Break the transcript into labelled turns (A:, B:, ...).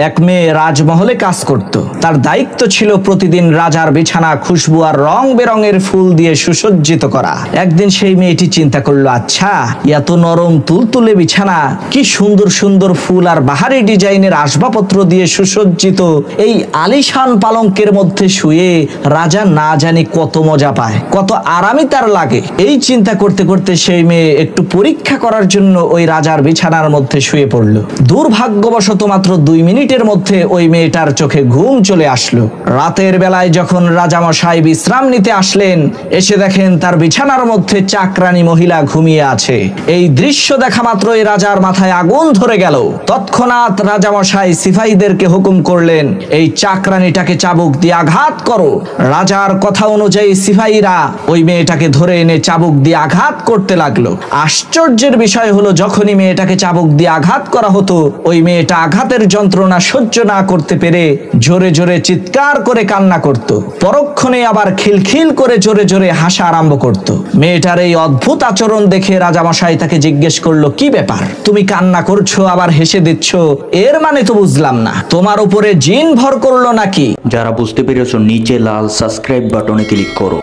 A: এক মেয়ে রাজমহলে কাজ করত। তার দায়িত্ব ছিল প্রতিদিন রাজার বিছানা খুশবু আর রং বেরঙের ফুল দিয়ে সুসজ্জিত করা। একদিন সেই মেয়েটি চিন্তা করলো, আচ্ছা এত নরম তুলতুলে বিছানা, কি সুন্দর সুন্দর ফুল আর বাহারি ডিজাইনের আসবাবপত্র দিয়ে সুসজ্জিত এই আলিশান পালঙ্কের মধ্যে শুয়ে রাজা না জানি কত মজা পায়, কত আরামই তার লাগে। এই চিন্তা করতে করতে সেই মেয়ে একটু পরীক্ষা করার জন্য ওই রাজার বিছানার মধ্যে শুয়ে পড়ল। দুর্ভাগ্যবশত মাত্র 2 মিনিটের মধ্যে ওই মেয়েটার চোখে ঘুম চলে আসলো। রাতের বেলায় যখন রাজামশাই বিশ্রাম নিতে আসলেন, এসে দেখেন তার বিছানার মধ্যে চাকরানী মহিলা ঘুমিয়ে আছে। এই দৃশ্য দেখা মাত্রই রাজার মাথায় আগুন ধরে গেল। তৎক্ষণাৎ রাজামশাই সিপাহীদেরকে হুকুম করলেন, এই চাকরানীটাকে চাবুক দিয়ে আঘাত করো। রাজার কথা অনুযায়ী সিপাহীরা ওই মেয়েটাকে ধরে এনে চাবুক দিয়ে আঘাত করতে লাগলো। আশ্চর্যের বিষয় হলো, যখনই মেয়েটাকে চাবুক দিয়ে আঘাত করা হতো, ওই মেয়েটা আঘাতের যন্ত্রণা সহ্য না করতে পেরে জোরে জোরে চিৎকার করে কান্না করত। পরক্ষণে আবার খিলখিল করে জোরে জোরে হাসা আরম্ভ করত। মেয়েটার এই অদ্ভুত আচরণ দেখে রাজামশাই তাকে জিজ্ঞেস করলো, কি ব্যাপার, তুমি কান্না করছো আবার হেসে দিচ্ছ, এর মানে তো বুঝলাম না, তোমার উপরে জিন ভর করলো নাকি?
B: যারা বুঝতে পেরেছো নিচে লাল সাবস্ক্রাইব বাটনে ক্লিক করো।